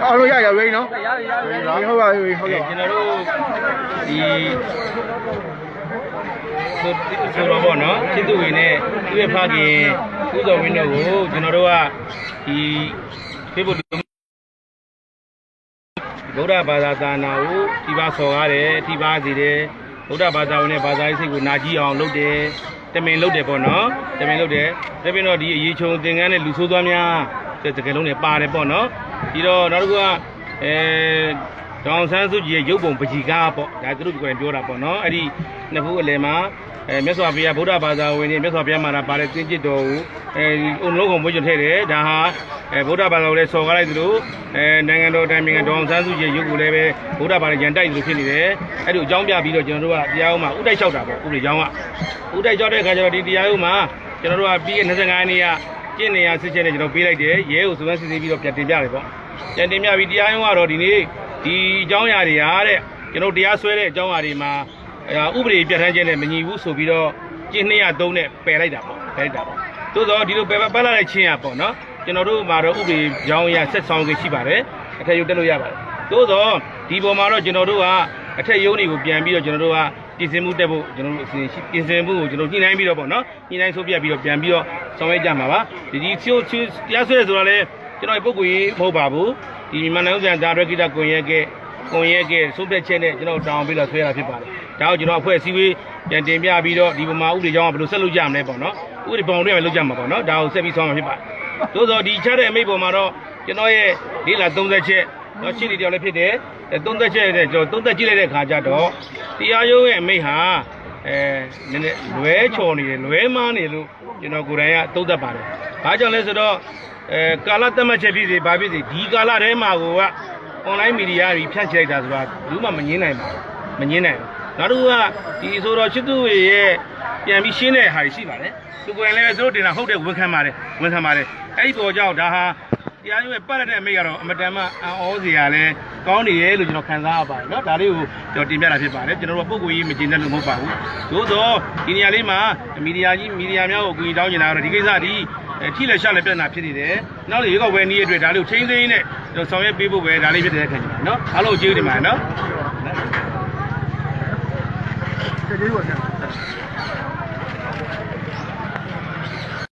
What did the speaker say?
Alo ya ya no. Ho ba ho ya. ကျွန်တော်တို့ဒီဆိုတော့ပေါ့နော်ချစ်သူဝင်နဲ့သူ့ရဲ့ဖခင်ဦးစောဝင်းတို့ကိုကျွန်တော်တို့ကဒီ Facebook ဗုဒ္ဓဘာသာသာနာကိုဒီပါဆော်ရတယ်ဒီပါစီတယ်ဗုဒ္ဓဘာသာဝင်နဲ့ဘာသာရေးစိတ်ကိုနာကြည့်အောင်လုပ်တယ်တမင်လုပ်တယ်ပေါ့နော်တမင်လုပ်တယ်ဒါပြင်တော့ဒီအရေးချုံသင်္ကန်းနဲ့လူဆိုးသွားများတကယ်လုံးနဲ့ပါတယ်ပေါ့နော်ပြီးတော့နောက်တစ်ခုကဒေါန်ဆန်းစုကြည်ရဲ့ရုပ်ပုံပကြီးကားပေါ့ဒါသူတို့ကိုယ်တိုင်ပြောတာပေါ့နော်အဲ့ဒီနှစ်ခုအလယ်မှာမြတ်စွာဘုရားဗုဒ္ဓဘာသာဝင်နဲ့မြတ်စွာဘုရားမှာပါတဲ့သင်္ကြန်တော်ကိုအုံလုံးကုန်မွေးကြထည့်တယ်ဒါဟာဗုဒ္ဓဘာသာကိုလည်းဆော်ကားလိုက်သလိုနိုင်ငံတော်တိုင်ပင်ခံဒေါန်ဆန်းစုကြည်ရုပ်ကိုလည်းပဲဗုဒ္ဓဘာသာရန်တိုက်သလိုဖြစ်နေတယ်အဲ့လိုအကြောင်းပြပြီးတော့ကျွန်တော်တို့ကတရားဥမှာဥတိုက်လျှောက်တာပေါ့ဥပဒေကြောင်းကဥတိုက်လျှောက်တဲ့အခါကျတော့ဒီတရားဥမှာကျွန်တော်တို့ကပြီးခဲ့25ရက်နေ့ကကျင့်နေရစစ်ချက်နဲ့ကျွန်တော်ပေးလိုက်တယ်ရဲကိုစုံစမ်းစစ်ဆေးပြီးတော့ပြန်တင်ပြတယ်ပေါ့ပြန်တင်ပြပြီးတရားရုံးကတော့ဒီနေ့ဒီအကြောင်းအရာတွေဟာတဲ့ကျွန်တော်တရားစွဲတဲ့အကြောင်းအရာတွေမှာဥပဒေပြဋ္ဌာန်းချက်နဲ့မညီဘူးဆိုပြီးတော့ကျင့်203နဲ့ပယ်လိုက်တာပေါ့ပယ်လိုက်တာပေါ့သို့သောဒီလိုပယ်လာတဲ့ချင်းရပေါ့နော်ကျွန်တော်တို့မှာတော့ဥပဒေကြောင်းအရာဆက်ဆောင်ခွင့်ရှိပါတယ်အထက်ရုံးတက်လို့ရပါတယ်သို့သောဒီပေါ်မှာတော့ကျွန်တော်တို့ကအထက်ရုံးတွေကိုပြန်ပြီးတော့ကျွန်တော်တို့ကပြင်ဆင်မှုတက်ဖို့ကျွန်တော်တို့ပြင်ဆင်မှုကိုကျွန်တော်ညှိနှိုင်းပြီးတော့ပေါ့နော်ညှိနှိုင်းဆုံးဖြတ်ပြီးတော့ပြန်ပြီးတော့ဆောင်ရွက်ကြမှာပါဒီတရားစွဲဆိုတာလည်းကျွန်တော်ပုဂ္ဂိုလ်ရေးမဟုတ်ပါဘူးဒီမြန်မာနိုင်ငံဥစ္စာဒါရကိတကွန်ရက်ကဆုံးဖြတ်ချက်နဲ့ကျွန်တော်တောင်းပြီးတော့ဆွဲရတာဖြစ်ပါတယ်ဒါကိုကျွန်တော်အဖွဲ့အစည်းဝေးပြန်တင်ပြပြီးတော့ဒီပေါ်မှာဥပဒေကြောင်းကဘယ်လိုဆက်လုပ်ကြမလဲပေါ့နော်ဥပဒေပေါင်းတွေပဲလုပ်ကြမှာပေါ့နော်ဒါကိုဆက်ပြီးဆောင်မှာဖြစ်ပါတယ်သို့သောဒီချတဲ့အမိန့်ပေါ်မှာတော့ကျွန်တော်ရဲ့လေးလာ30ချက်တော့ရှင်းနေတယ်လည်းဖြစ်တယ်30ချက်နဲ့ကျွန်တော်30ကြည့်လိုက်တဲ့ခါကျတော့တရားရုံးရဲ့အမိန့်ဟာနည်းနည်းလွဲချော်နေတယ်လွဲမားနေလို့ကျွန်တော်ကိုယ်တိုင်ကသုံးသပ်ပါတယ်ဘာကြောင့်လဲဆိုတော့ကာလသတ်မှတ်ချက်ဖြစ်စီဘာဖြစ်စီဒီကာလထဲမှာကိုက online media တွေဖြန့်ချိလိုက်တာဆိုတာဘူးမှမငင်းနိုင်ပါဘူးမငင်းနိုင်ဘူးနောက်တစ်ခုကဒီဆိုတော့ချစ်သူရဲ့ပြန်ပြီးရှင်းတဲ့ဟာတွေရှိပါတယ်သူကိုယ်လည်းသူတို့တင်တာဟုတ်တယ်ဝန်ခံပါတယ်အဲ့ဒီပေါ်ကြောင့်ဒါဟာတရားရုံးရဲ့ပတ်ရတဲ့အမိတ်ကတော့အမတန်မှအံ့ဩစရာလဲကောင်းနေရဲ့လို့ကျွန်တော်ခံစားရပါတယ်เนาะဒါလေးကိုကျွန်တော်တင်ပြတာဖြစ်ပါတယ်ကျွန်တော်တို့ပုံကိုယ်ကြီးမကျင်တတ်လို့မဟုတ်ပါဘူးသို့တော့ဒီနေရာလေးမှာမီဒီယာများကိုအကူအညီတောင်းနေတာကတော့ဒီကိစ္စဒီထိလက်ရှာလက်ပြဿနာဖြစ်နေတယ်နောက်လေရေကောက်ဝဲနည်းအတွက်ဒါလေးကိုချင်းသိင်းနဲ့ကျွန်တော်ဆောင်ရွက်ပေးဖို့ပဲဒါလေးဖြစ်တဲ့အခါကျတော့เนาะအားလုံးကျေးဇူးတင်ပါတယ်เนาะ